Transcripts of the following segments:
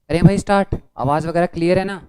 अरे भाई स्टार्ट। आवाज वगैरह क्लियर है ना?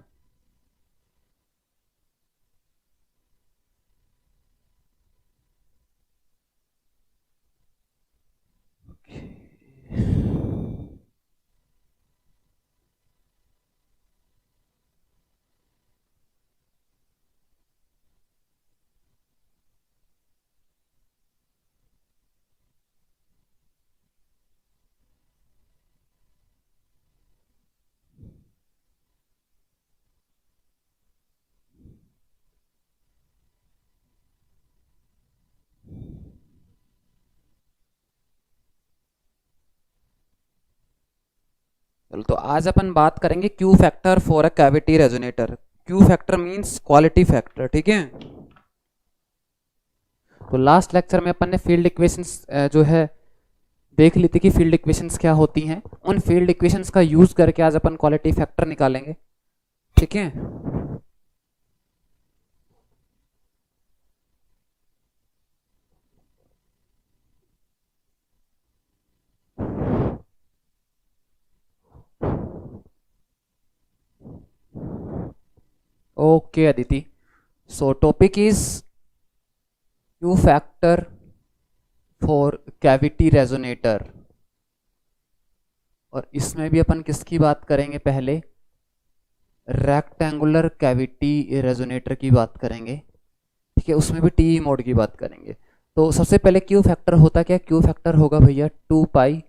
चलो तो आज अपन बात करेंगे Q factor for a cavity resonator. Q factor means quality factor, ठीक है। तो लास्ट लेक्चर में अपन ने फील्ड इक्वेशंस जो है देख ली थी कि फील्ड इक्वेशंस क्या होती हैं। उन फील्ड इक्वेशंस का यूज करके आज अपन क्वालिटी फैक्टर निकालेंगे, ठीक है। Okay Aditi, so topic is Q factor for cavity resonator. और इसमें भी अपन किसकी बात करेंगे? पहले रेक्टेंगुलर कैविटी रेजोनेटर की बात करेंगे, ठीक है। उसमें भी टी मोड की बात करेंगे। तो सबसे पहले क्यू फैक्टर होता क्या? क्यू फैक्टर होगा भैया 2 pi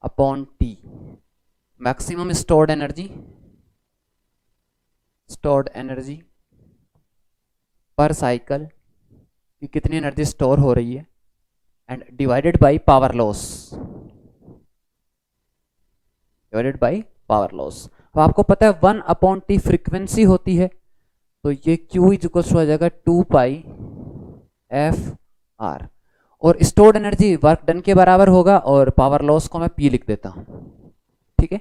upon T, maximum stored energy पर साइकिल, कि कितनी एनर्जी स्टोर हो रही है, and divided by power loss. अब आपको पता है 1 अपॉन टी फ्रीक्वेंसी होती है, तो ये Q इज इक्वल हो जाएगा 2 पाई एफ आर। और स्टोर्ड एनर्जी वर्क डन के बराबर होगा, और पावर लॉस को मैं P लिख देता हूं, ठीक है।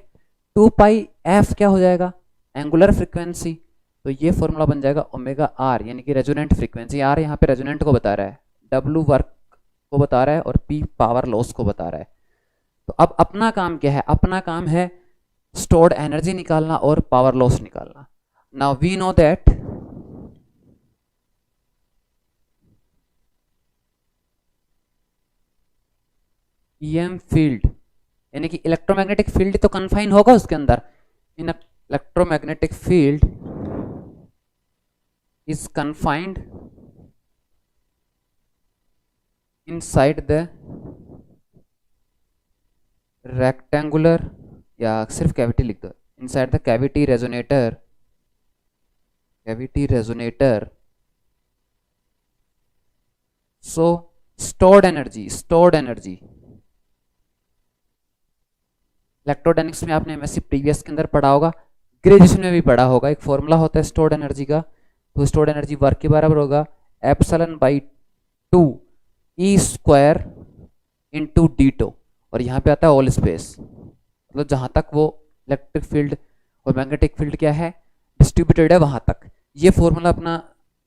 2 पाई एफ क्या हो जाएगा? Angular frequency. तो ये फॉर्मूला बन जाएगा ओमेगा आर, यानी कि रेजोनेंट फ्रीक्वेंसी। आर यहाँ पे रेजोनेंट को बता रहा है, W वर्क को बता रहा है, और P पावर लॉस को बता रहा है। तो अब अपना काम क्या है? अपना काम है स्टोर्ड एनर्जी निकालना और पावर लॉस निकालना। Now we know that EM field, यानी कि इलेक्ट्रोमैग्नेटिक फील्ड तो कन्फाइन होगा उसके अंदर। In electromagnetic field is confined inside the rectangular, या सिर्फ कैविटी लिख दो, inside the cavity resonator. So stored energy electrodynamics में आपने एमएससी प्रीवियस के अंदर पढ़ा होगा, ग्रेजुएशन में भी पढ़ा होगा। एक फॉर्मूला होता है स्टोर्ड एनर्जी का। तो स्टोर्ड एनर्जी वर्क के बराबर होगा epsilon by 2 E square into D tau, और यहाँ पे आता है ऑल स्पेस, मतलब जहाँ तक वो इलेक्ट्रिक फील्ड और मैग्नेटिक फील्ड क्या है, डिस्ट्रीब्यूटेड है, वहाँ तक। ये फॉर्मूला अपना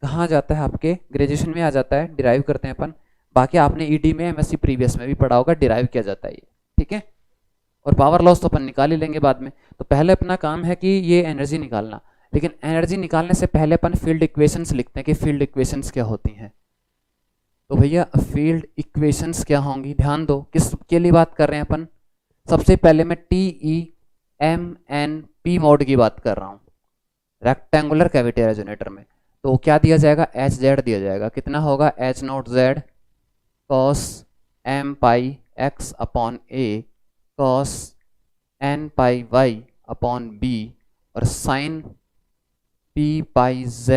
कहाँ जाता है? आपके ग्रेजुएशन में आ जाता है, डिराइव करते हैं अपन। बाकी आपने ईडी में एमएससी प्रीवियस में भी पढ़ा होगा, डिराइव किया जाता है ये, ठीक है। और पावर लॉस तो अपन निकाल ही लेंगे बाद में। तो पहले अपना काम है कि ये एनर्जी निकालना, लेकिन एनर्जी निकालने से पहले अपन फील्ड इक्वेशंस लिखते हैं कि फील्ड इक्वेशंस क्या होती हैं। तो भैया फील्ड इक्वेशंस क्या होंगी, ध्यान दो। किसके लिए बात कर रहे हैं अपन? सबसे पहले मैं TEMNP मोड की बात कर रहा हूँ रेक्टेंगुलर कैविटी रेजोनेटर में। तो क्या दिया जाएगा? HZ दिया जाएगा। कितना होगा? H0Z cos m pi x upon a cos n pi y upon b और sin p पाई z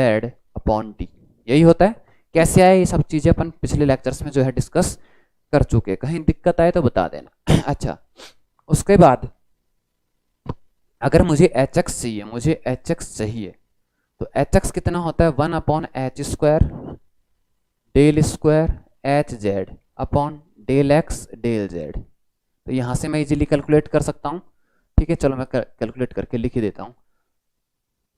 अपॉन d। यही होता है। कैसे आए ये सब चीजें अपन पिछले लेक्चर्स में जो है डिस्कस कर चुके। कहीं दिक्कत आए तो बता देना। अच्छा, उसके बाद अगर मुझे HX चाहिए, तो HX कितना होता है? 1 upon H square del square HZ upon del X del Z. तो यहाँ से मैं इजीली कैलकुलेट कर सकता हूँ, ठीक है। चलो मैं कैलकुलेट करके लिख ही देता हूँ।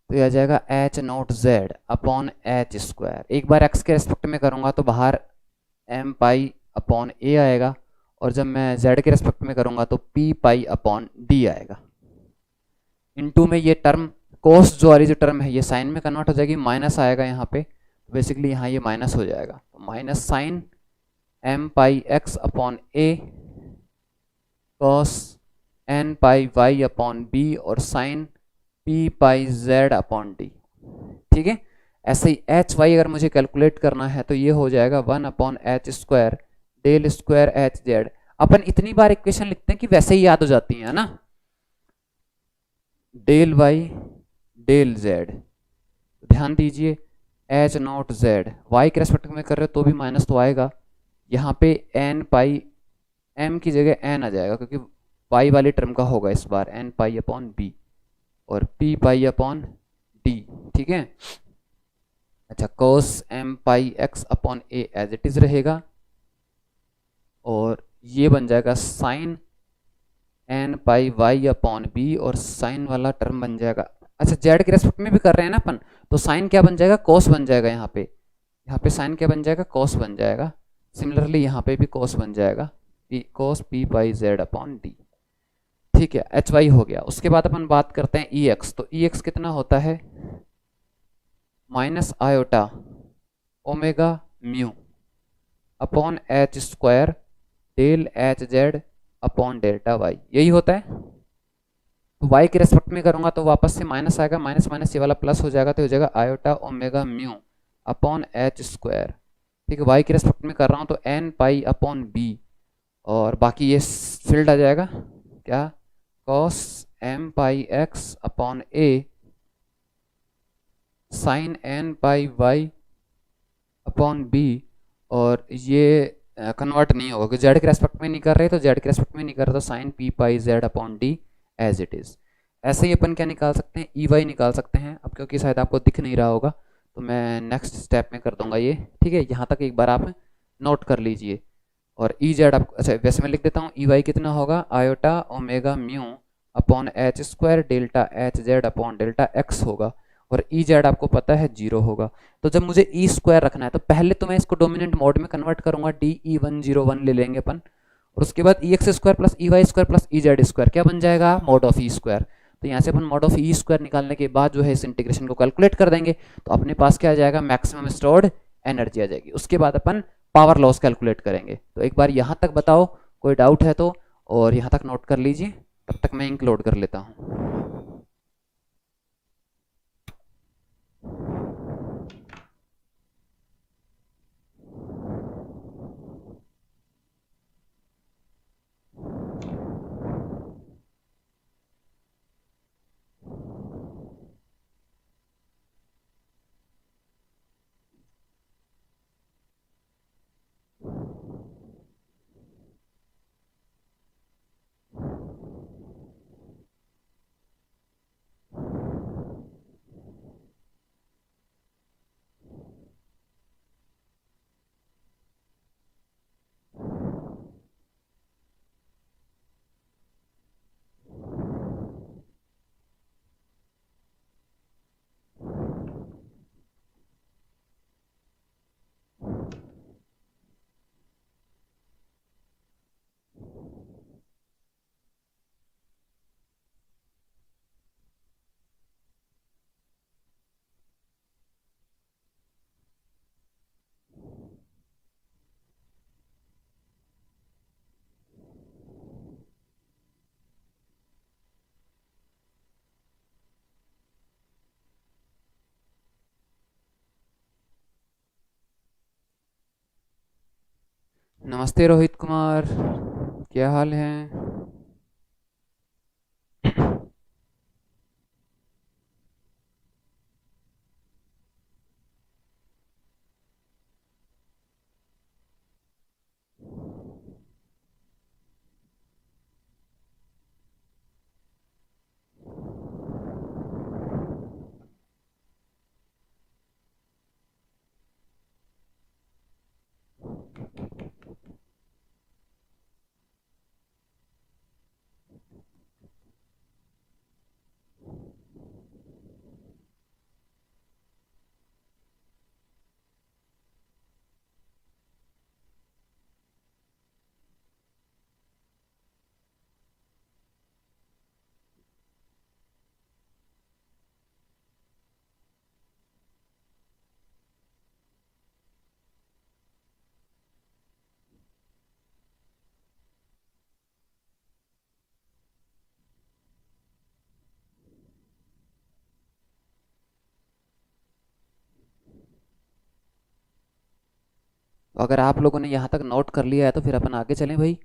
तो यह आ जाएगा H0Z अपॉन एच स्क्वायर। एक बार x के रेस्पेक्ट में करूँगा तो बाहर m पाई अपॉन a आएगा, और जब मैं z के रेस्पेक्ट में करूँगा तो p पाई अपॉन d आएगा। इनटू में ये टर्म कोस जो वाली जो टर्म है ये साइन में कन्वर्ट हो जाएगी, माइनस आएगा यहाँ पे, बेसिकली यहाँ ये माइनस हो जाएगा, तो minus sign M pi X upon ए cos N pi Y upon B और sign P pi Z upon D. ठीक है, ऐसे ही एच वाई अगर मुझे कैलकुलेट करना है तो ये हो जाएगा 1/h² del square H Z. अपन इतनी बार इक्वेशन लिखते हैं कि वैसे ही याद हो जाती है ना, डेल वाई डेल जेड, ध्यान दीजिए एच नॉट जेड वाई के रेस्पेक्ट में कर रहे हो तो भी माइनस तो आएगा, यहाँ पे एन पाई एम की जगह एन आ जाएगा क्योंकि पाई वाली टर्म का होगा इस बार, एन पाई अपॉन बी और पी पाई अपॉन डी। ठीक है, अच्छा cos M pi X upon A as it is रहेगा और ये बन जाएगा sine N pi Y upon B और साइन वाला टर्म बन जाएगा, अच्छा जेड के रेस्पेक्ट में भी कर रहे हैं ना अपन, तो साइन क्या बन जाएगा, कोस बन जाएगा, यहाँ पे साइन क्या बन जाएगा, कोस बन जाएगा, सिमिलरली यहाँ पे भी कोस बन जाएगा, P cos P pi Z upon D. ठीक है, एच वाई हो गया। उसके बाद अपन बात करते हैं ई एक्स, तो ई एक्स कितना होता है minus iota omega mu upon H square del H Z upon delta Y, यही होता है। तो वाई के रेस्पेक्ट में करूंगा तो वापस से माइनस आएगा, माइनस माइनस ये वाला प्लस हो जाएगा तो हो जाएगा iota omega mu upon H square. ठीक है, वाई के रेस्पेक्ट में कर रहा हूँ तो एन पाई अपॉन बी और बाकी ये फील्ड आ जाएगा क्या, cos M pi X upon A sign N pi Y upon B और ये कन्वर्ट नहीं होगा क्योंकि जेड के रेस्पेक्ट में नहीं कर रहे, तो जेड के रेस्पेक्ट में नहीं कर रहे तो sine P pi Z upon D as it is. ऐसे ही अपन क्या निकाल सकते हैं, ई वाई निकाल सकते हैं। अब क्योंकि शायद आपको दिख नहीं रहा होगा तो मैं नेक्स्ट स्टेप में कर दूंगा ये, ठीक है, यहाँ तक एक बार आप नोट कर लीजिए। और ई जेड आपको, अच्छा वैसे मैं लिख देता हूँ, ई वाई कितना होगा iota omega mu upon H square delta H Z upon delta x होगा और ई जेड आपको पता है 0 होगा। तो जब मुझे ई स्क्वायर रखना है तो पहले तो मैं इसको डोमिनेंट मोड में कन्वर्ट करूंगा, DE101 ले लेंगे अपन, और उसके बाद E X square plus E Y square plus E Z square क्या बन जाएगा, मोड ऑफ ई स्क्वायर। तो यहाँ से अपन मोड ऑफ ई स्क्वायर निकालने के बाद जो है इस इंटीग्रेशन को कैलकुलेट कर देंगे तो अपने पास क्या आ जाएगा, मैक्सिमम स्टोर्ड एनर्जी आ जाएगी। उसके बाद अपन पावर लॉस कैलकुलेट करेंगे। तो एक बार यहाँ तक बताओ, कोई डाउट है तो, और यहाँ तक नोट कर लीजिए, तब तक मैं इंक लोड कर लेता हूँ। नमस्ते रोहित कुमार, क्या हाल है? तो अगर आप लोगों ने यहाँ तक नोट कर लिया है तो फिर अपन आगे चलें भाई।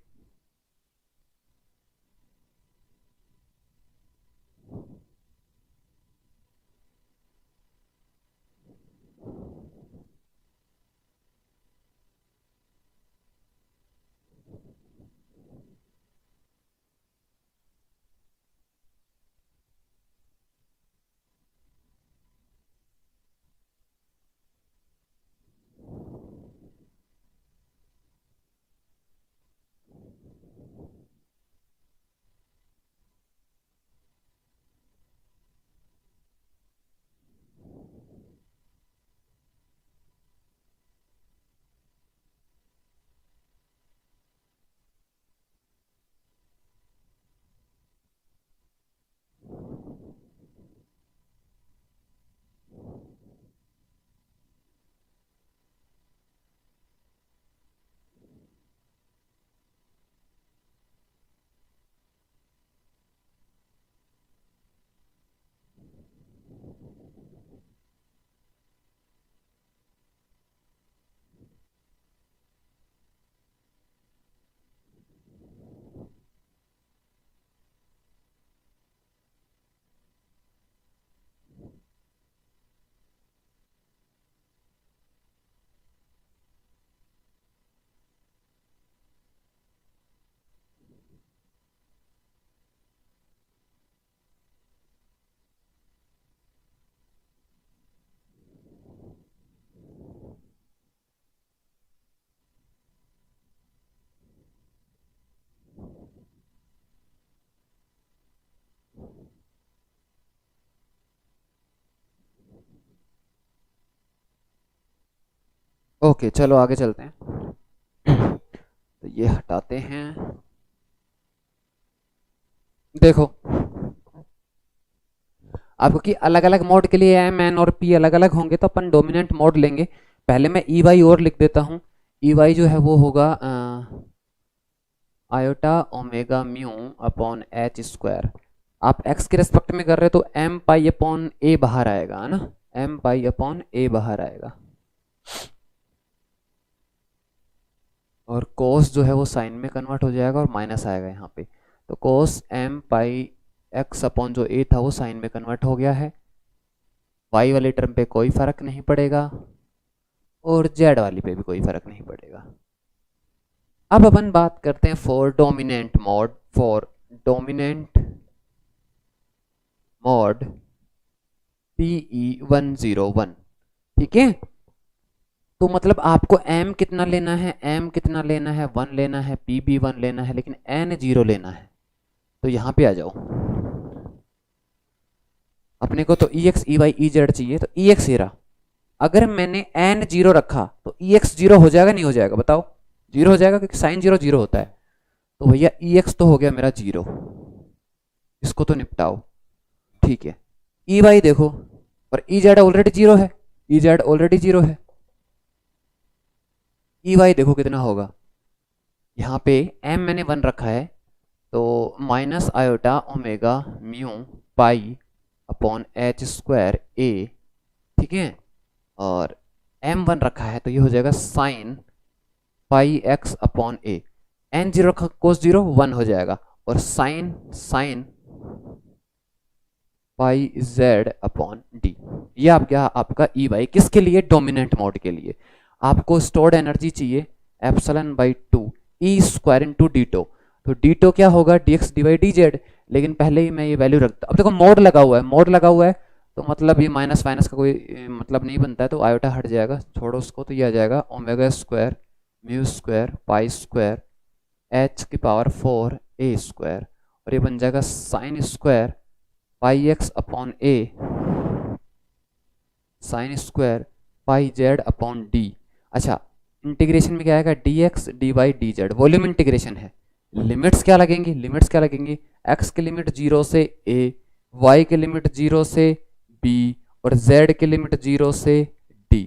ओके चलो आगे चलते हैं। तो ये हटाते हैं। देखो आपको कि अलग अलग मोड के लिए एम एन और पी अलग अलग होंगे तो अपन डोमिनेंट मोड लेंगे। पहले मैं ई वाई और लिख देता हूँ। ई वाई जो है वो होगा iota omega mu upon H square. आप एक्स के रेस्पेक्ट में कर रहे हो तो एम पाई अपॉन ए बाहर आएगा, है ना, एम पाई अपॉन ए बाहर आएगा। और कोस जो है वो साइन में कन्वर्ट हो जाएगा और माइनस आएगा यहाँ पे। तो कोस एम पाई एक्स अपॉन जो ए था वो साइन में कन्वर्ट हो गया है। वाई वाले टर्म पे कोई फर्क नहीं पड़ेगा और जेड वाली पे भी कोई फर्क नहीं पड़ेगा। अब अपन बात करते हैं for dominant mode. For dominant mode PE101, ठीक है। तो मतलब आपको m कितना लेना है, m कितना लेना है, 1 लेना है, PB1 लेना है, लेकिन n 0 लेना है। तो यहाँ पे आ जाओ। अपने को तो EX EY EZ चाहिए, तो EX ये रहा। अगर मैंने n 0 रखा तो EX 0 हो जाएगा नहीं हो जाएगा, बताओ। 0 हो जाएगा क्योंकि साइन 0 0 होता है। तो भैया EX तो हो गया मेरा 0, इसको तो निपटाओ, ठीक है। EY देखो, और EZ ऑलरेडी 0 है, EZ ऑलरेडी 0 है। EY देखो कितना होगा, यहाँ पे m मैंने 1 रखा है तो minus iota omega mu pi upon H square A, ठीक है। और m1 रखा है तो ये हो जाएगा sine pi X upon A. n 0 रखा, कोस 0 1 हो जाएगा, और sine sine pi Z upon D. ये आप क्या, आपका ई वाई किसके लिए, डोमिनेंट मोड के लिए। आपको स्टोर्ड एनर्जी चाहिए epsilon by 2 E square into D tau. तो डीटो क्या होगा, D X D Y D Z. लेकिन पहले ही मैं ये वैल्यू रखता, अब देखो मोड लगा हुआ है, मोड लगा हुआ है तो मतलब ये माइनस माइनस का कोई मतलब नहीं बनता है, तो आयोटा हट जाएगा, छोड़ो उसको। तो ये आ जाएगा omega square mu square pi square H की पावर 4 ए स्क्वायर, और ये बन जाएगा sine square pi X upon A sine square pi Z upon D. अच्छा, इंटीग्रेशन में क्या आएगा, D X D Y D Z, volume integration है। लिमिट्स क्या लगेंगी, लिमिट्स क्या लगेंगी, एक्स की लिमिट 0 से ए, वाई की लिमिट 0 से बी, और जेड की लिमिट 0 से डी।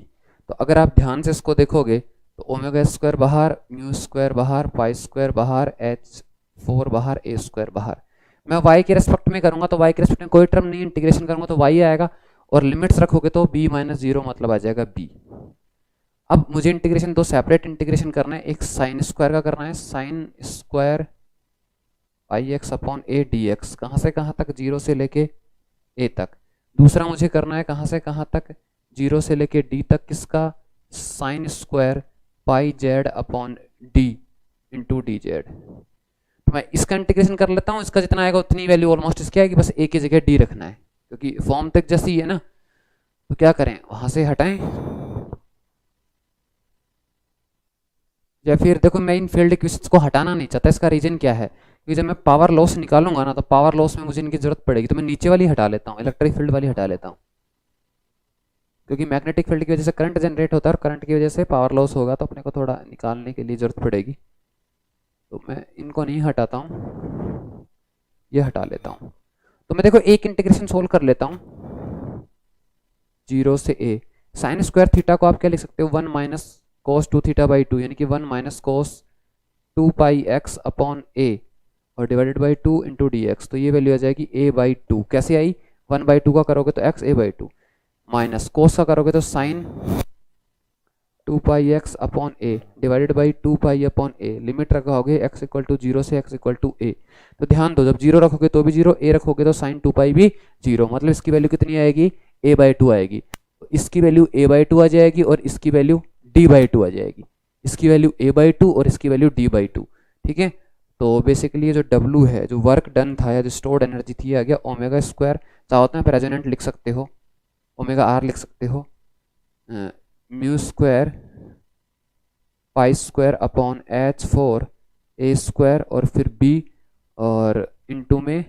तो अगर आप ध्यान से इसको देखोगे तो ओमेगा स्क्वायर बाहर, म्यू स्क्वायर बाहर, पाई स्क्वायर बाहर, एच 4 बाहर, ए स्क्वायर बाहर। मैं y के रेस्पेक्ट में करूंगा तो y के रेस्पेक्ट में कोई टर्म नहीं, इंटीग्रेशन करूंगा तो y आएगा, और लिमिट्स रखोगे तो b माइनस 0 मतलब आ जाएगा b। अब मुझे इंटीग्रेशन दो सेपरेट इंटीग्रेशन करना है, एक साइन स्क्वायर का करना है, sign square pi X upon A D x, कहाँ से कहाँ तक, जीरो से लेके ए तक। दूसरा मुझे करना है कहाँ से कहाँ तक, जीरो से लेके डी तक, किसका, sign square pi Z upon D into D Z. तो मैं इसका इंटीग्रेशन कर लेता हूँ, इसका जितना आएगा उतनी वैल्यू ऑलमोस्ट इसकी आएगी, बस ए की जगह डी रखना है क्योंकि फॉर्म तक जैसी ही है ना। तो क्या करें, वहां से हटाएं, या फिर देखो मैं इन फील्ड इक्वेशंस को हटाना नहीं चाहता। इसका रीजन क्या है, क्योंकि जब मैं पावर लॉस निकालूंगा ना तो पावर लॉस में मुझे इनकी जरूरत पड़ेगी, तो मैं नीचे वाली हटा लेता हूँ, इलेक्ट्रिक फील्ड वाली हटा लेता हूँ, क्योंकि मैग्नेटिक फील्ड की वजह से करंट जनरेट होता है और करंट की वजह से पावर लॉस होगा, तो अपने को थोड़ा निकालने के लिए जरूरत पड़ेगी। तो मैं इनको नहीं हटाता हूँ, ये हटा लेता हूँ। तो मैं देखो एक इंटीग्रेशन सोल्व कर लेता हूँ, जीरो से ए, साइन स्क्वायर थीटा को आप क्या लिख सकते हो, one minus cos two theta by two, यानी कि one minus cos two pi X upon A और divided by two into D X. तो ये वैल्यू आ जाएगी ए बाई टू। कैसे आई, वन बाई टू का करोगे तो x A by to, minus cos का करोगे तो sign to pi X upon A divided by to pi upon A, limit रखोगे एक्स इक्वल टू जीरो से एक्स इक्वल टू ए। तो ध्यान दो, जब जीरो रखोगे तो भी जीरो, ए रखोगे तो साइन टू पाई भी जीरो, मतलब इसकी वैल्यू कितनी आएगी, ए बाई टू आएगी। तो इसकी वैल्यू ए बाई टू आ जाएगी और इसकी वैल्यू डी बाई टू आ जाएगी, इसकी वैल्यू ए बाई टू और इसकी वैल्यू डी बाई टू। ठीक है, तो बेसिकली ये जो W है, जो वर्क डन था या जो स्टोर्ड एनर्जी थी, आ गया ओमेगा स्क्वायर, चाहो तो आप रेजोनेंट लिख सकते हो, ओमेगा आर लिख सकते हो, mu square pi square upon H four A square और फिर बी और इंटू में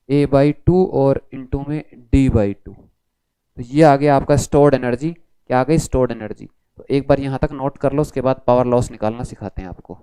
ए बाई टू और इंटू में डी बाई टू। तो ये आ गया आपका स्टोर्ड एनर्जी। क्या आ गई, स्टोर्ड एनर्जी। तो एक बार यहाँ तक नोट कर लो, उसके बाद पावर लॉस निकालना सिखाते हैं आपको।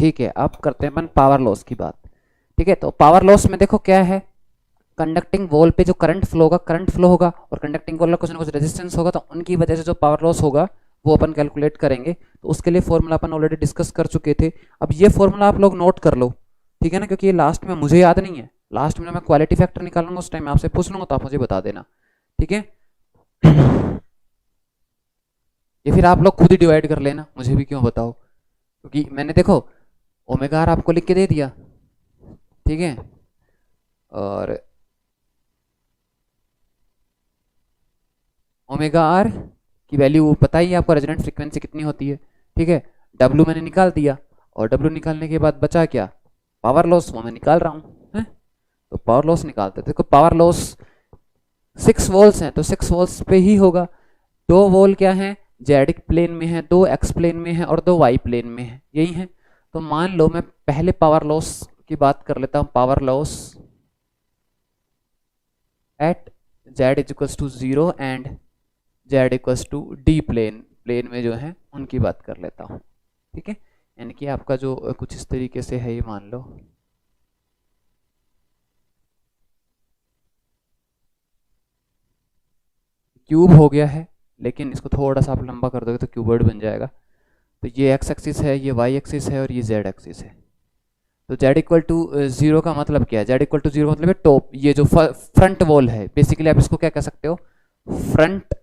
ठीक है, अब करते हैं अपन पावर लॉस की बात। ठीक है, तो पावर लॉस में देखो क्या है, कंडक्टिंग वॉल पे जो करंट फ्लो होगा और कंडक्टिंग वॉल में कुछ ना कुछ रेजिस्टेंस होगा, तो उनकी वजह से जो पावर लॉस होगा वो अपन कैलकुलेट करेंगे। तो उसके लिए फॉर्मूला अपन ऑलरेडी डिस्कस कर चुके थे। अब ये फॉर्मूला आप लोग नोट कर लो, ठीक है ना, क्योंकि ये लास्ट में मुझे याद नहीं है, लास्ट में मैं क्वालिटी फैक्टर निकालूंगा उस टाइम आपसे पूछ लूंगा तो आप मुझे बता देना, ठीक है। ये फिर आप लोग खुद ही डिवाइड कर लेना, मुझे भी क्यों बताओ, क्योंकि मैंने देखो ओमेगा आर आपको लिख के दे दिया, ठीक है, और ओमेगा आर की वैल्यू पता ही है आपको, रेजोनेंट फ्रीक्वेंसी कितनी होती है, ठीक है। डब्ल्यू मैंने निकाल दिया, और डब्ल्यू निकालने के बाद बचा क्या, पावर लॉस, वो मैं निकाल रहा हूँ, है? तो पावर लॉस निकालते हैं। देखो पावर लॉस 6 वोल्ट्स हैं, तो 6 वोल्ट्स पे ही होगा। 2 वोल्ट क्या है, जेड प्लेन में है, 2 एक्स प्लेन में है और 2 वाई प्लेन में है, यही है। तो मान लो मैं पहले पावर लॉस की बात कर लेता हूँ, power loss at Z equals to 0 and Z equals to D plane में जो है उनकी बात कर लेता हूँ, ठीक है। यानी कि आपका जो कुछ इस तरीके से है, ये मान लो क्यूब हो गया है, लेकिन इसको थोड़ा सा आप लंबा कर दोगे तो क्यूबॉइड बन जाएगा। तो ये एक्स एक्सिस है, ये वाई एक्सिस है और ये जेड एक्सिस है। तो जेड इक्वल टू 0 का मतलब क्या है, जेड इक्वल टू 0 मतलब है टॉप, ये जो फ्रंट वॉल है, बेसिकली आप इसको क्या कह सकते हो, फ्रंट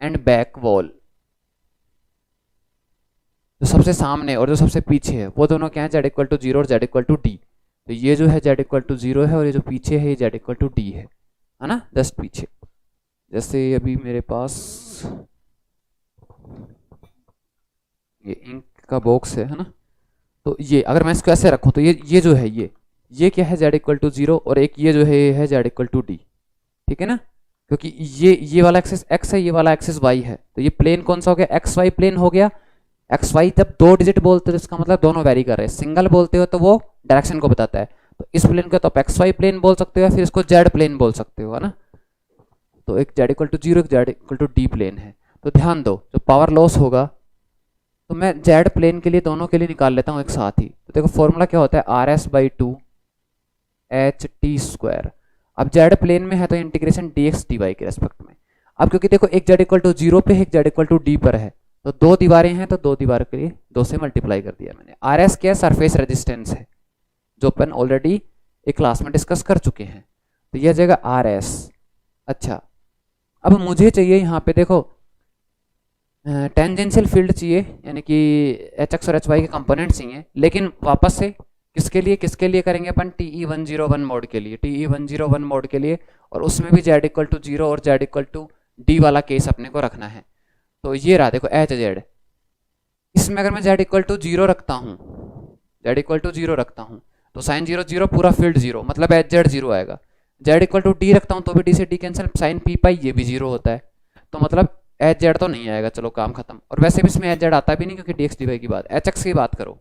एंड बैक वॉल। जो सबसे सामने और जो सबसे पीछे है वो दोनों क्या है, जेड इक्वल टू 0 और जेड इक्वल टू डी। तो ये जो है जेड इक्वल टू 0 है और ये जो पीछे है ये जेड इक्वल टू डी है ना, जस्ट पीछे। जैसे अभी मेरे पास ये इंक का बॉक्स है ना, तो ये अगर मैं इसको ऐसे रखूं तो ये जो है ये क्या है, जेड इक्वल टू 0 और एक ये जो है जेड इक्वल टू डी, ठीक है ना। क्योंकि ये वाला एक्सिस एक्स है, ये वाला एक्सिस वाई है, तो ये प्लेन कौन सा हो गया, एक्स वाई प्लेन हो गया। एक्स वाई जब 2 डिजिट बोलते हो तो इसका मतलब दोनों वेरी कर रहे हैं, सिंगल बोलते हो तो वो डायरेक्शन को बताता है। तो इस प्लेन को तो आप एक्स वाई प्लेन बोल सकते हो या फिर इसको जेड प्लेन बोल सकते हो, है ना। तो एक जेड इक्वल टू 0, एक Z equal to D plane है। तो ध्यान दो, जो पावर लॉस होगा तो मैं जेड प्लेन के लिए दोनों के लिए निकाल लेता हूँ एक साथ ही। तो देखो फॉर्मूला क्या होता है, R S by 2 H T square. अब जेड प्लेन में है तो integration D X D Y के रेस्पेक्ट में। अब क्योंकि देखो एक जेड इक्वल टू 0 पे है, एक जेड इक्वल टू डी पर है, तो 2 दीवारें हैं, तो 2 दीवार के लिए 2 से मल्टीप्लाई कर दिया मैंने। आर एस क्या है, सरफेस रेजिस्टेंस है, जो अपन ऑलरेडी एक क्लास में डिस्कस कर चुके हैं। तो यह जाएगा आर एस। अच्छा, अब मुझे चाहिए यहाँ पे देखो टेंजेंशियल फील्ड चाहिए, यानी कि एच एक्स और एच वाई के कंपोनेंट चाहिए, लेकिन वापस से किसके लिए करेंगे अपन, TE101 मोड के लिए, TE101 मोड के लिए, और उसमें भी जेड इक्वल टू 0 और जेड इक्वल टू डी वाला केस अपने को रखना है। तो ये रहा देखो एच जेड, इसमें अगर मैं जेड इक्वल टू 0 रखता हूँ, जेड इक्वल टू 0 रखता हूँ तो साइन 0 0 पूरा फील्ड 0, मतलब एच जेड 0 आएगा। जेड इक्वल टू डी रखता हूँ तो भी डी से डी कैंसिल, साइन पी पाई ये भी 0 होता है, तो मतलब एच जेड तो नहीं आएगा, चलो काम खत्म। और वैसे भी इसमें एच जेड आता भी नहीं क्योंकि डी एक्स डी वाई की बात, एच एक्स की बात करो,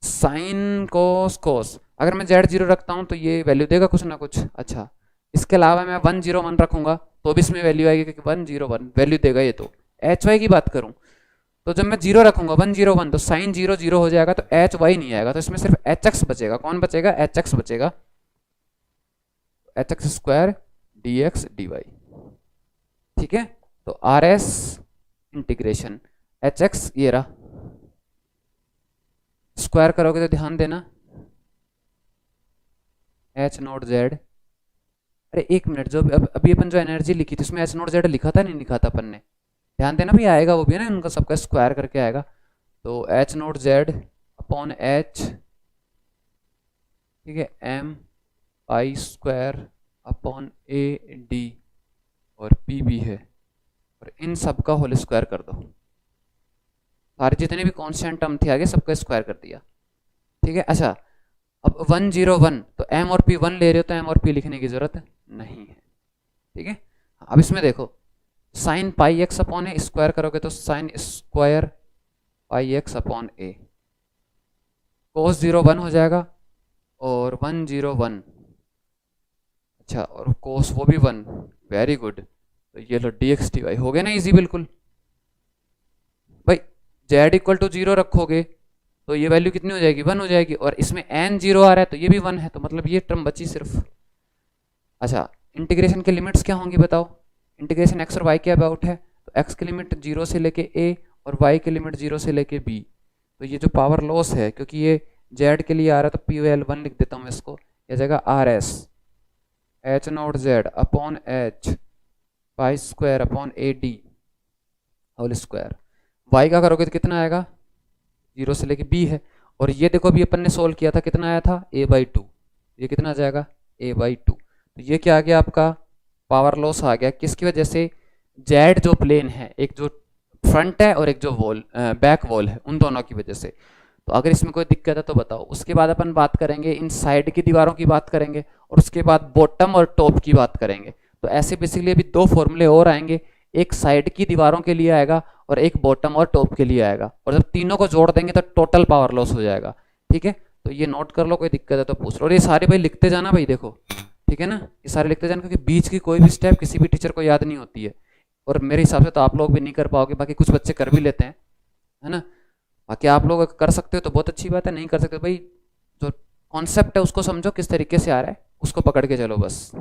साइन कोस कोस, अगर मैं जेड 0 रखता हूँ तो ये वैल्यू देगा कुछ ना कुछ। अच्छा, इसके अलावा मैं 101 रखूंगा तो भी इसमें वैल्यू आएगी क्योंकि 101 वैल्यू देगा ये। तो एच वाई की बात करूं तो जब मैं 0 रखूंगा 101 तो साइन 0 0 हो जाएगा, तो एच वाई नहीं आएगा, तो इसमें सिर्फ एच एक्स बचेगा। कौन बचेगा, एच एक्स बचेगा, H X square D X D Y, ठीक है। तो R S integration H X ये रहा, स्क्वायर करोगे तो ध्यान देना एच नॉट जेड, अरे एक मिनट, जो अभी अपन जो एनर्जी लिखी थी उसमें एच नॉट जेड लिखा था नहीं लिखा था अपन ने, ध्यान देना भी आएगा वो भी ना, उनका सबका स्क्वायर करके आएगा। तो H not Z upon H, ठीक है, M I square upon A D और पी भी है, और इन सब का होल स्क्वायर कर दो, सारे जितने भी कांस्टेंट टर्म थे आगे सबका स्क्वायर कर दिया, ठीक है। अच्छा, अब 101 तो एम और पी 1 ले रहे हो तो एम और पी लिखने की जरूरत नहीं है, ठीक है। अब इसमें देखो sine pi X upon A square करोगे तो sine square pi X upon A, cos 01 हो जाएगा और 101, अच्छा, और कोस वो भी 1, वेरी गुड। तो ये लो डी एक्स डी वाई हो गया ना इजी बिल्कुल भाई। जेड इक्वल टू जीरो रखोगे तो ये वैल्यू कितनी हो जाएगी, 1 हो जाएगी, और इसमें एन जीरो आ रहा है तो ये भी 1 है, तो मतलब ये टर्म बची सिर्फ। अच्छा, इंटीग्रेशन के लिमिट्स क्या होंगी बताओ। इंटीग्रेशन एक्स और वाई के अबाउट है, तो एक्स की लिमिट जीरो से लेके ए और वाई की लिमिट जीरो से लेके बी। तो ये जो पावर लॉस है, क्योंकि ये जेड के लिए आ रहा है तो पी एल वन लिख देता हूँ मैं इसको, यह जगह R S H not Z upon H pi square upon A D whole square. Y का करोगे तो कितना आएगा, जीरो से लेके बी है, और ये देखो अभी अपन ने सोल्व किया था कितना आया था, ए बाई टू। ये कितना आ जाएगा, ए बाई टू। तो ये क्या आ गया आपका, पावर लॉस आ गया, किसकी वजह से, जेड जो प्लेन है, एक जो फ्रंट है और एक जो वॉल बैक वॉल है, उन दोनों की वजह से। तो अगर इसमें कोई दिक्कत है तो बताओ। उसके बाद अपन बात करेंगे इन साइड की दीवारों की बात करेंगे, और उसके बाद बॉटम और टॉप की बात करेंगे। तो ऐसे बेसिकली अभी दो फॉर्मूले और आएंगे, एक साइड की दीवारों के लिए आएगा और एक बॉटम और टॉप के लिए आएगा, और जब तीनों को जोड़ देंगे तो टोटल पावर लॉस हो जाएगा। ठीक है, तो ये नोट कर लो, कोई दिक्कत है तो पूछ लो, और ये सारे भाई लिखते जाना भाई, देखो ठीक है ना, ये सारे लिखते जाना, क्योंकि बीच की कोई भी स्टेप किसी भी टीचर को याद नहीं होती है, और मेरे हिसाब से तो आप लोग भी नहीं कर पाओगे, बाकी कुछ बच्चे कर भी लेते हैं, है ना। बाकी आप लोग अगर कर सकते हो तो बहुत अच्छी बात है, नहीं कर सकते तो भाई जो कॉन्सेप्ट है उसको समझो किस तरीके से आ रहा है, उसको पकड़ के चलो बस।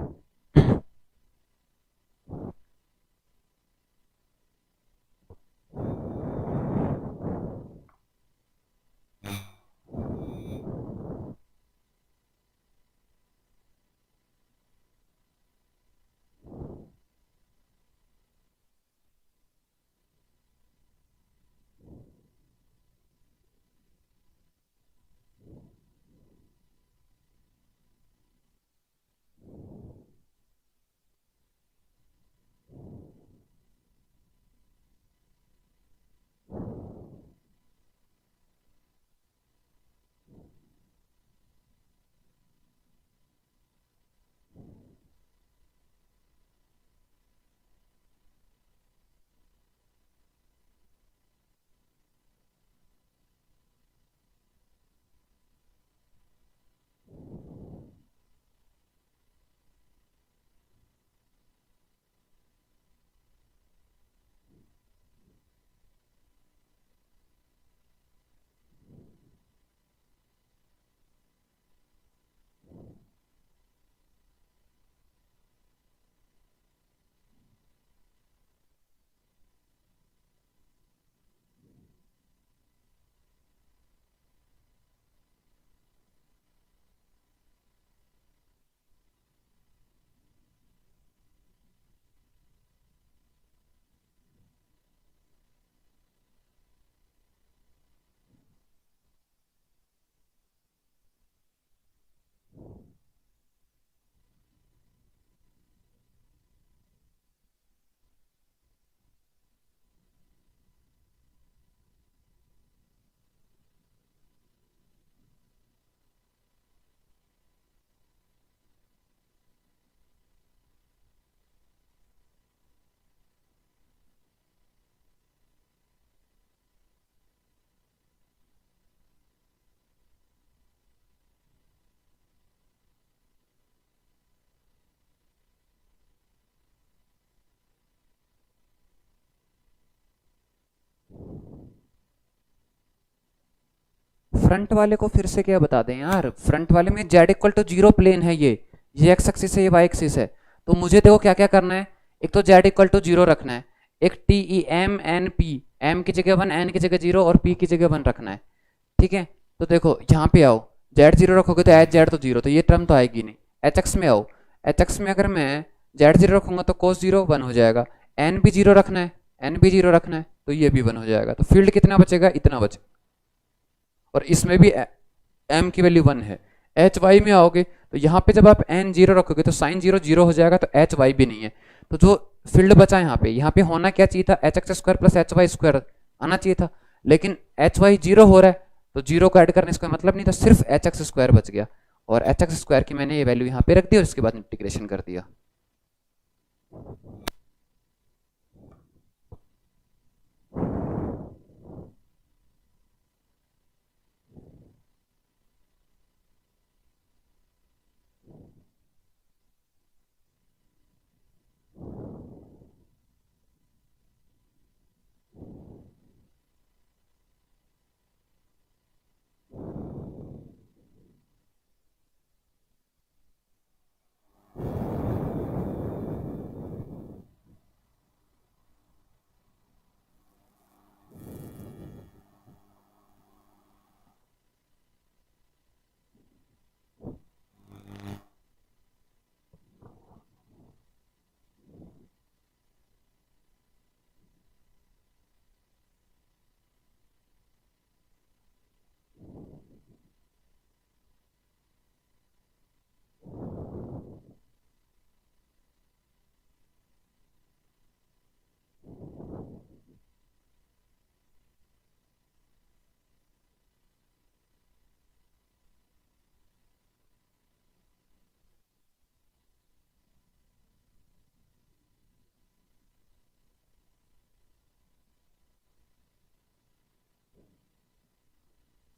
फ्रंट वाले को फिर से क्या बता दें यार, फ्रंट वाले में Z equal to zero plane है, ये एक्स एक्सिस है, ये वाई एक्सिस है। तो मुझे देखो क्या क्या करना है, एक तो जेड इक्वल टू जीरो रखना है, एक T E M N P, M की जगह वन, एन की जगह जीरो, और पी की जगह वन रखना है। ठीक है, तो देखो यहाँ पे आओ, जेड जीरो रखोगे तो एच जेड तो जीरो, तो ये टर्म तो आएगी नहीं। एच एक्स में आओ, एच एक्स में अगर मैं जेड जीरो रखूंगा तो कोस जीरो वन हो जाएगा, एन भी जीरो रखना है, एन भी जीरो रखना है, तो ये भी वन हो जाएगा, तो फील्ड कितना बचेगा, इतना बचेगा, और इसमें भी एम की वैल्यू वन है। एच वाई में आओगे तो यहाँ पे जब आप एन जीरो रखोगे तो साइन जीरो जीरो हो जाएगा, तो एच वाई भी नहीं है। तो जो फील्ड बचा यहाँ पे होना क्या चाहिए था, H X square plus H Y square आना चाहिए था, लेकिन एच वाई जीरो हो रहा है, तो जीरो को ऐड करने का मतलब नहीं था, सिर्फ एच एक्स स्क्वायर बच गया, और एच एक्स स्क्वायर की मैंने ये वैल्यू यहाँ पे रख दी और उसके बाद इंटीग्रेशन कर दिया।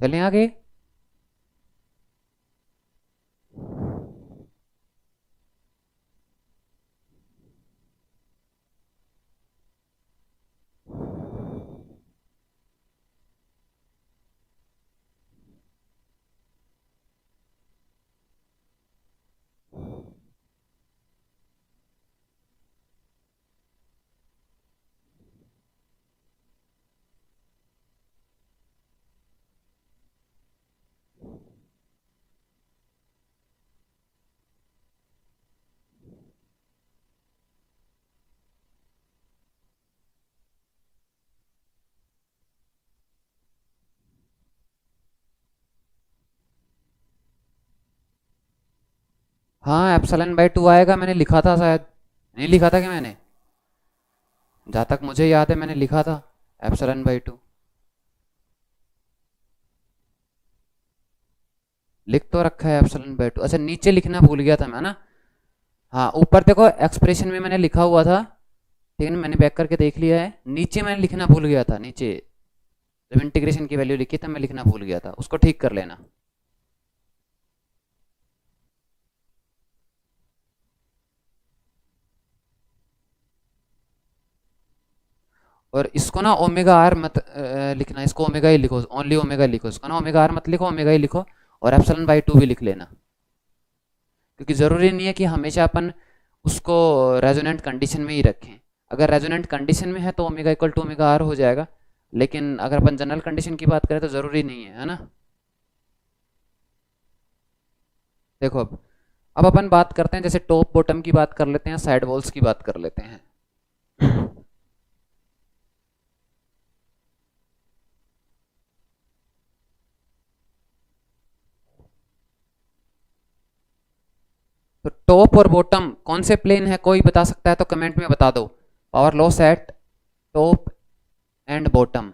चलें आगे। हाँ एप्सिलॉन बाई टू आएगा, मैंने लिखा था शायद, नहीं लिखा था कि मैंने, जहाँ तक मुझे याद है मैंने लिखा था एप्सिलॉन बाई टू। लिख तो रखा है एप्सिलॉन बाई टू। अच्छा नीचे लिखना भूल गया था मैं ना। हाँ ऊपर देखो एक्सप्रेशन में मैंने लिखा हुआ था, ठीक है ना, मैंने बैक करके देख लिया है। नीचे मैंने लिखना भूल गया था, नीचे जब इंटीग्रेशन की वैल्यू लिखी तब मैं लिखना भूल गया था, उसको ठीक कर लेना। और इसको ना ओमेगा आर मत लिखना, इसको ओमेगा ही लिखो, ओनली ओमेगा लिखो इसको ना, ओमेगा आर मत लिखो, ओमेगा ही लिखो। और एप्सिलॉन बाई टू भी लिख लेना, क्योंकि ज़रूरी नहीं है कि हमेशा अपन उसको रेजोनेंट कंडीशन में ही रखें। अगर रेजोनेंट कंडीशन में है तो omega equal to omega R हो जाएगा, लेकिन अगर अपन जनरल कंडीशन की बात करें तो ज़रूरी नहीं है ना। देखो अब अपन बात करते हैं, जैसे टॉप बॉटम की बात कर लेते हैं, साइड वॉल्स की बात कर लेते हैं। तो टॉप और बॉटम कौन से प्लेन है, कोई बता सकता है तो कमेंट में बता दो। Power loss eight top and bottom,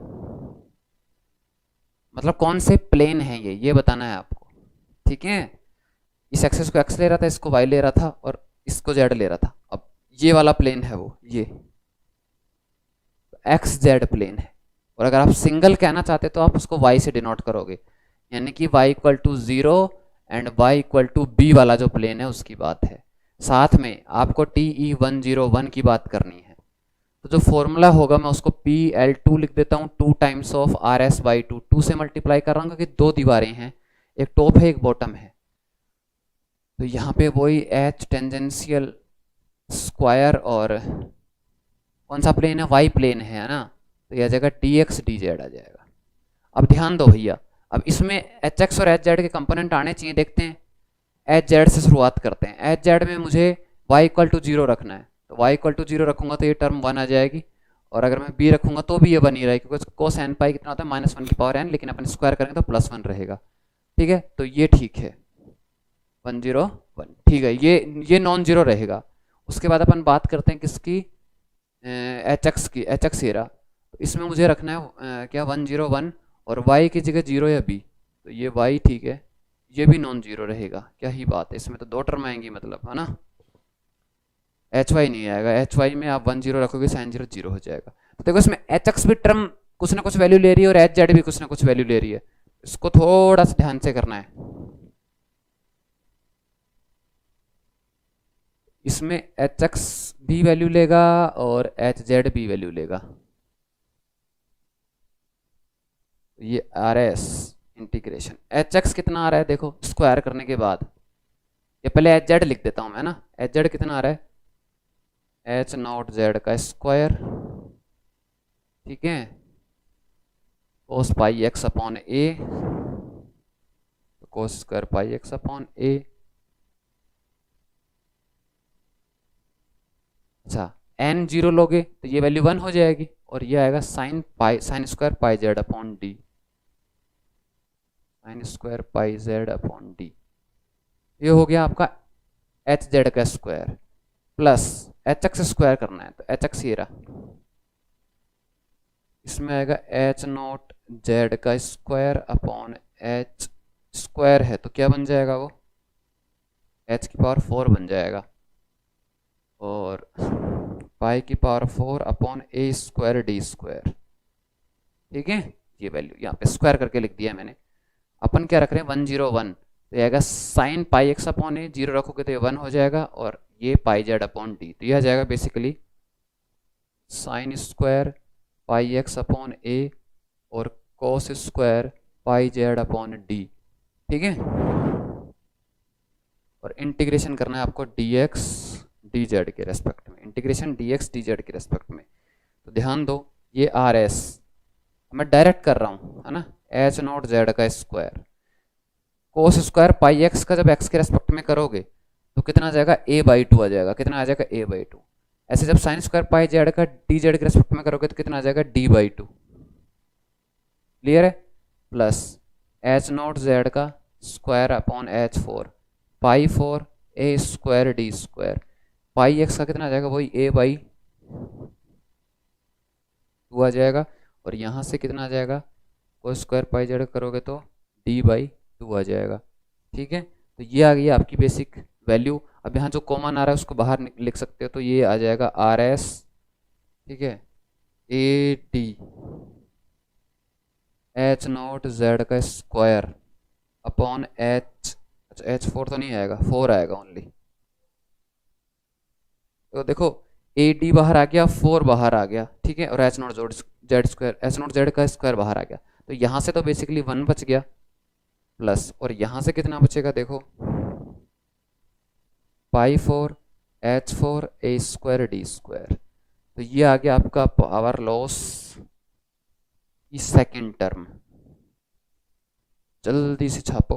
मतलब कौन से प्लेन है ये बताना है आपको, ठीक है। इस एक्सेस को एक्स ले रहा था, इसको वाई ले रहा था, और इसको जेड ले रहा था। अब ये वाला प्लेन है वो, ये एक्स जेड प्लेन है। और अगर आप सिंगल कहना चाहते तो आप उसको वाई से डिनोट करोगे, यानी कि Y equal to zero and Y equal to B वाला जो प्लेन है उसकी बात है। साथ में आपको TE101 की बात करनी है, तो जो फॉर्मूला होगा मैं उसको PL2 लिख देता हूँ, 2 टाइम्स ऑफ RS/2, 2 से मल्टीप्लाई कर रहा हूँ क्योंकि दो दीवारें हैं, एक टॉप है एक बॉटम है। तो यहाँ पे वही H टेंजेंशियल स्क्वायर, और कौन सा प्लेन है, वाई प्लेन है ना, तो यह आ जाएगा DX DZ आ जाएगा। अब ध्यान दो भैया, अब इसमें HX और HZ के कंपोनेंट आने चाहिए, देखते हैं। HZ से शुरुआत करते हैं। HZ में मुझे y इक्वल टू जीरो रखना है, तो y इक्वल टू जीरो रखूंगा तो ये टर्म वन आ जाएगी, और अगर मैं b रखूंगा तो भी ये बन ही रहेगी, क्योंकि कोस एन पाई कितना होता है -1 की पावर n, लेकिन अपन स्क्वायर करेंगे तो +1 रहेगा, ठीक है। तो ये ठीक है 101, ठीक है, ये नॉन जीरो रहेगा। उसके बाद अपन बात करते हैं किसकी, HX की, HX ये रहा। तो इसमें मुझे रखना है क्या 101, और y की जगह जीरो या b, तो ये y ठीक है, ये भी नॉन जीरो रहेगा, क्या ही बात है, इसमें तो दो टर्म आएंगी मतलब, है ना। एच वाई नहीं आएगा, एच वाई में आप 10 रखोगे साइन जीरो जीरो हो जाएगा। तो देखो इसमें एच एक्स भी टर्म कुछ ना कुछ वैल्यू ले रही है और एच जेड भी कुछ ना कुछ वैल्यू ले रही है, इसको थोड़ा सा ध्यान से करना है। इसमें एच एक्स भी वैल्यू लेगा और एच जेड भी वैल्यू लेगा। ये are S integration H x कितना आ रहा है, देखो स्क्वायर करने के बाद, ये पहले एच जेड लिख देता हूं मैं ना। एच जेड कितना आ रहा है, एच नॉट जेड का स्क्वायर, ठीक है, cos pi X upon A, cos square pi X upon A. अच्छा एन जीरो लोगे तो ये वैल्यू 1 हो जाएगी, और ये आएगा sign square pi Z upon D, sign square pi Z upon D. ये हो गया आपका एच जेड का square, plus H X square करना है तो एच एक्स ये रहा, इसमें आएगा एच नॉट जेड का स्क्वायर अपॉन एच स्क्वायर है तो क्या बन जाएगा वो, एच की पावर 4 बन जाएगा, और पाई की power 4 upon A square D square, ठीक है। ये वैल्यू यहाँ पे स्क्वायर करके लिख दिया मैंने। अपन क्या रख रहे हैं 101, तो ये आएगा साइन पाई एक्स अपॉन ए, जीरो रखोगे तो ये 1 हो जाएगा, और ये पाई जेड अपॉन डी, तो ये आ जाएगा basically sine square pi X upon A और cos square pi Z upon D. ठीक है, और इंटीग्रेशन करना है आपको डी एक्स डी जेड के रेस्पेक्ट में, integration D X D Z के रेस्पेक्ट में। तो ध्यान दो, ये आर एस मैं डायरेक्ट कर रहा हूँ, है ना, एच नॉट जेड का स्क्वायर, कोस स्क्वायर पाई एक्स का जब एक्स के रेस्पेक्ट में करोगे तो कितना आ जाएगा, ए बाई टू आ जाएगा, कितना आ जाएगा, ए बाई टू। ऐसे जब साइन स्क्वायर पाई जेड का डी जेड के रेस्पेक्ट में करोगे तो कितना आ जाएगा, डी बाई टू। क्लियर है, प्लस एच नॉट जेड का square upon H four pi four A square D square, pi X का कितना आ जाएगा, वही ए बाई टू आ जाएगा, और यहाँ से कितना आ जाएगा, कोस स्क्वायर पाई जेड करोगे तो डी बाई टू आ जाएगा। ठीक है, तो ये आ गई आपकी बेसिक वैल्यू। अब यहाँ जो कॉमन आ रहा है उसको बाहर लिख सकते हो, तो ये आ जाएगा आर एस, ठीक है, A D H not Z का स्क्वायर अपॉन एच, अच्छा एच फोर तो नहीं आएगा, फोर आएगा ओनली। तो देखो ए डी बाहर आ गया, फोर बाहर आ गया, ठीक है, और H not Z square, H not Z का स्क्वायर बाहर आ गया, तो यहाँ से तो बेसिकली वन बच गया, प्लस और यहाँ से कितना बचेगा, देखो pi four H four A square D square, तो ये आ गया आपका पावर लॉस की सेकेंड टर्म। जल्दी से छापो,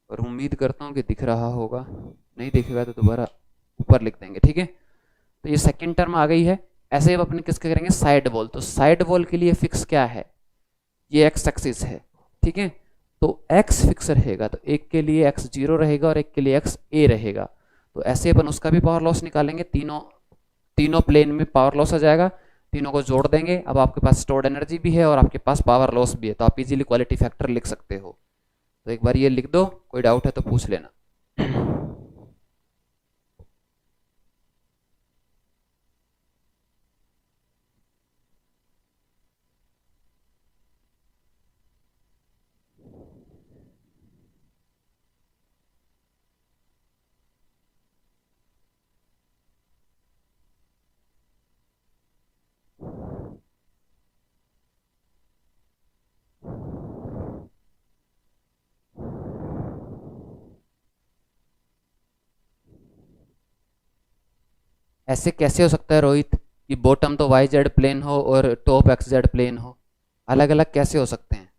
और उम्मीद करता हूँ कि दिख रहा होगा, नहीं दिखेगा तो दोबारा ऊपर लिख देंगे। ठीक है, तो ये सेकेंड टर्म आ गई है। ऐसे ही अब अपने किसके करेंगे, साइड वॉल, तो साइड वॉल के लिए फिक्स क्या है, ये एक्स एक्सिस है, ठीक है, तो एक्स फिक्स रहेगा, तो एक के लिए एक्स जीरो रहेगा और एक के लिए एक्स ए रहेगा, तो ऐसे अपन उसका भी पावर लॉस निकालेंगे, तीनों प्लेन में पावर लॉस आ जाएगा, तीनों को जोड़ देंगे, अब आपके पास स्टोर्ड एनर्जी भी है और आपके पास पावर लॉस भी है, तो आप इजीली क्वालिटी फैक्टर लिख सकते हो। तो एक बार ये लिख दो, कोई डाउट है तो पूछ लेना। ऐसे कैसे हो सकता है रोहित कि बॉटम तो वाई जेड प्लेन हो और टॉप एक्स जेड प्लेन हो, अलग अलग कैसे हो सकते हैं,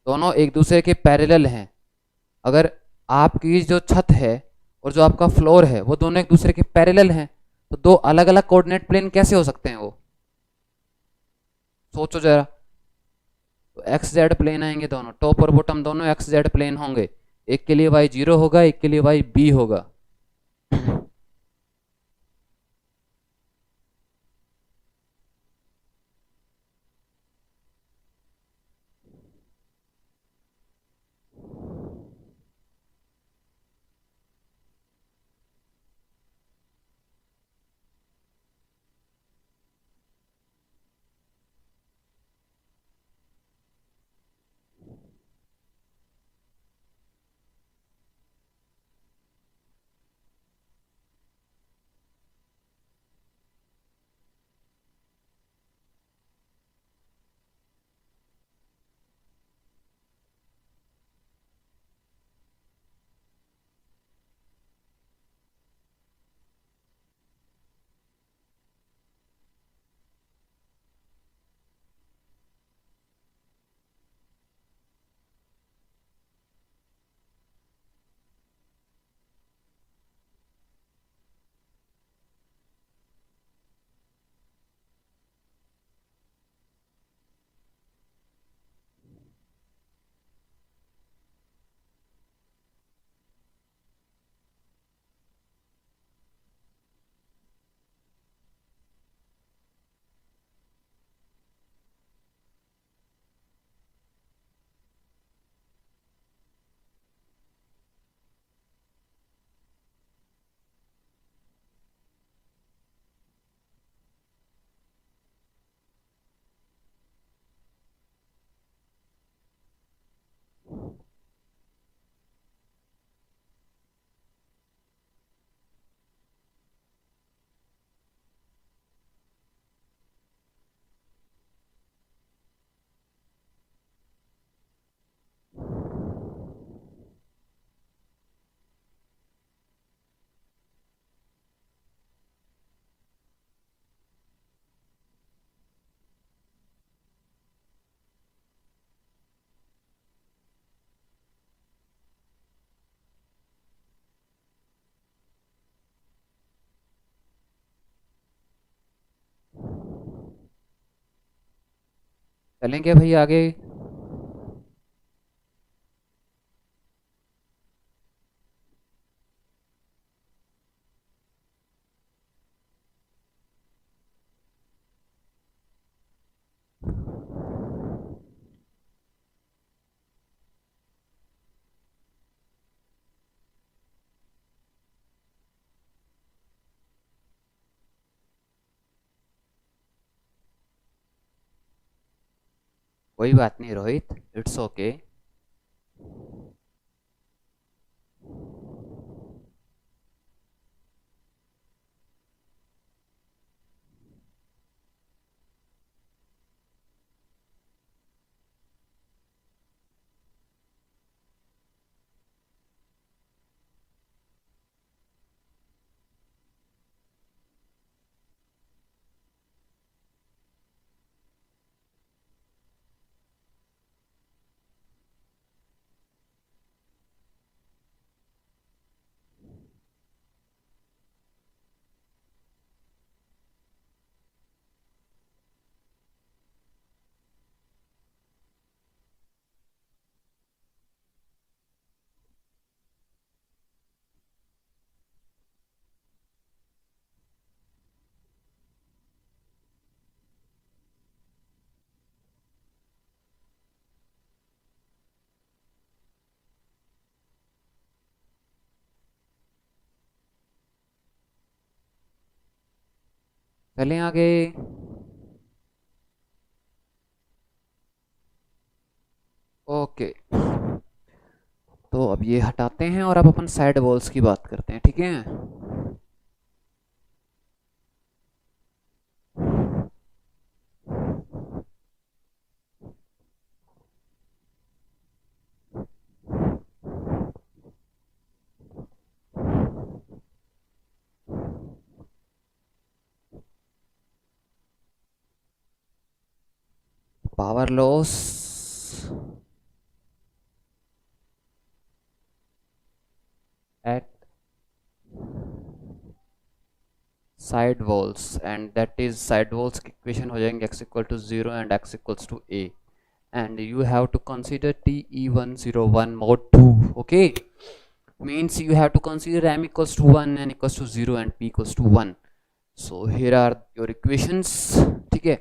दोनों एक दूसरे के पैरेलल हैं। अगर आपकी जो छत है और जो आपका फ्लोर है वो दोनों एक दूसरे के पैरेलल हैं, तो दो अलग अलग कोऑर्डिनेट प्लेन कैसे हो सकते हैं, वो सोचो जरा। तो एक्स जेड प्लेन आएंगे, दोनों टॉप और बॉटम दोनों एक्स जेड प्लेन होंगे, एक के लिए वाई जीरो होगा, एक के लिए वाई बी होगा। चलेंगे भाई आगे। कोई बात नहीं रोहित, इट्स ओके। चलें आगे। ओके, तो अब ये हटाते हैं और अब अपन साइड वॉल्स की बात करते हैं, ठीक है। Power loss at side walls, and that is side walls की इक्वेशन हो जाएंगे x equal to 0 and x equals to a, and you have to consider TE101 mod 2. okay, means you have to consider m equals to 1, n equals to 0 and p equals to 1. so here are your equations, ठीक है।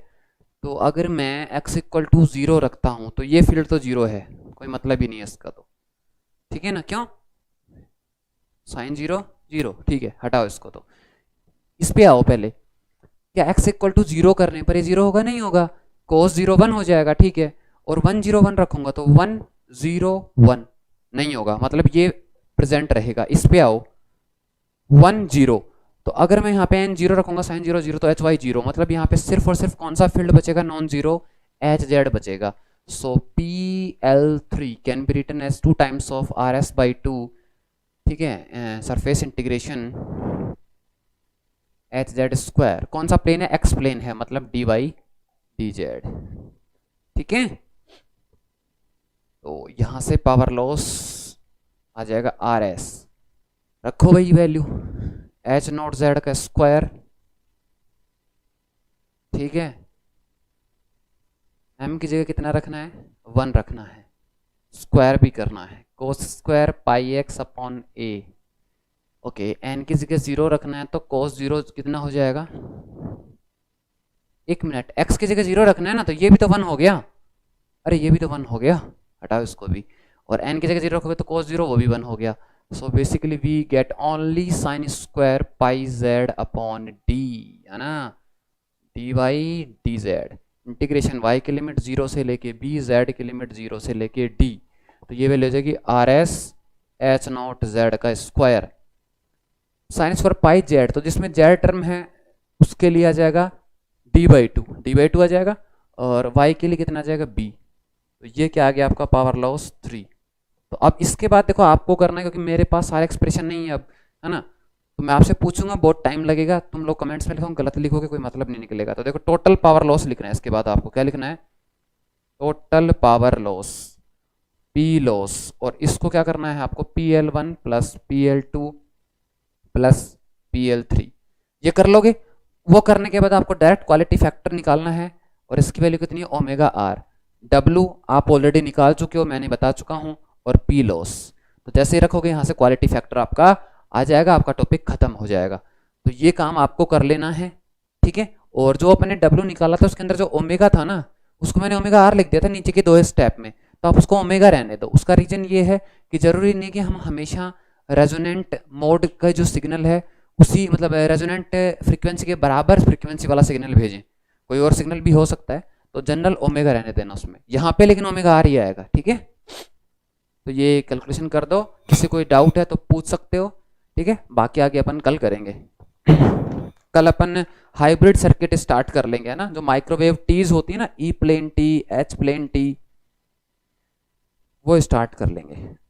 तो अगर मैं x equal to 0 रखता हूं तो ये field तो 0 है, कोई मतलब ही नहीं है इसका, तो ठीक है ना, क्यों साइन 0 0, ठीक है, हटाओ इसको। तो इस पे आओ पहले, क्या x इक्वल टू 0 करने पर ये 0 होगा, नहीं होगा, cos 0 1 हो जाएगा, ठीक है। और 1 0 1 रखूंगा तो 1 0 1 नहीं होगा, मतलब ये प्रेजेंट रहेगा। इस पे आओ 1 0, तो अगर मैं यहाँ पे n 0 रखूंगा साइन 0 0 तो h y 0, मतलब यहाँ पे सिर्फ और सिर्फ कौन सा फील्ड बचेगा, नॉन जीरो, एच जेड बचेगा। So PL3 can be written as 2 times of RS/2, ठीक है, surface integration H Z square, कौन सा प्लेन है, एक्स प्लेन है, मतलब dy/dz, ठीक है। तो यहां से पावर लॉस आ जाएगा RS, रखो भाई वैल्यू H0z का स्क्वायर, ठीक है। m की जगह कितना रखना है, 1 रखना है, स्क्वायर भी करना है, cos square pi x upon a। Okay, n की जगह 0 रखना है तो cos 0 कितना हो जाएगा, 1 मिनट, x की जगह 0 रखना है ना, तो ये भी तो 1 हो गया, अरे ये भी तो 1 हो गया, हटाओ इसको भी, और n की जगह 0 रखोगे तो cos 0 वो भी 1 हो गया। So basically we get only sine square pi z upon d, है ना, dy/dz, इंटीग्रेशन y की लिमिट 0 से लेके b, z की लिमिट 0 से लेके d, तो ये वैल्यू हो जाएगी RS H0z का square sine square pi z, तो जिसमें z टर्म है उसके लिए आ जाएगा d/2 आ जाएगा, और y के लिए कितना आ जाएगा b, तो ये क्या आ गया आपका पावर लॉस 3। तो अब इसके बाद देखो आपको करना है, क्योंकि मेरे पास सारे एक्सप्रेशन नहीं है अब, है ना, तो मैं आपसे पूछूंगा, बहुत टाइम लगेगा, तुम लोग कमेंट्स में लिखो, गलत लिखोगे कोई मतलब नहीं निकलेगा। तो देखो टोटल पावर लॉस लिखना है, इसके बाद आपको क्या लिखना है, total power loss P loss, और इसको क्या करना है आपको, PL1 plus PL2 plus PL3, ये कर लोगे। वो करने के बाद आपको डायरेक्ट क्वालिटी फैक्टर निकालना है, और इसकी वैल्यू कितनी है, ओमेगा R, W आप ऑलरेडी निकाल चुके हो, मैंने बता चुका हूँ, और P लॉस। तो जैसे ही रखोगे यहाँ से क्वालिटी फैक्टर आपका आ जाएगा, आपका टॉपिक खत्म हो जाएगा। तो ये काम आपको कर लेना है, ठीक है। और जो अपने W निकाला था उसके अंदर जो ओमेगा था ना, उसको मैंने ओमेगा आर लिख दिया था नीचे के दो स्टेप में, तो आप उसको ओमेगा रहने दो। उसका रीजन ये है कि जरूरी नहीं कि हम हमेशा रेजोनेंट मोड का जो सिग्नल है उसी मतलब रेजोनेंट फ्रीक्वेंसी के बराबर फ्रीक्वेंसी वाला सिग्नल भेजें, कोई और सिग्नल भी हो सकता है। तो जनरल ओमेगा रहने देना उसमें, यहाँ पे लेकिन ओमेगा आर ही आएगा, ठीक है। तो ये कैलकुलेशन कर दो, किसी कोई डाउट है तो पूछ सकते हो, ठीक है। बाकी आगे अपन कल करेंगे। कल अपन हाइब्रिड सर्किट स्टार्ट कर लेंगे, है ना, जो माइक्रोवेव टीज होती है ना, E plane T, H plane T, वो स्टार्ट कर लेंगे।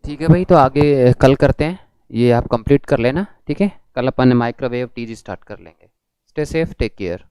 ठीक है भाई, तो आगे कल करते हैं, ये आप कंप्लीट कर लेना, ठीक है। कल अपन माइक्रोवेव टीजी स्टार्ट कर लेंगे। Stay safe, take care.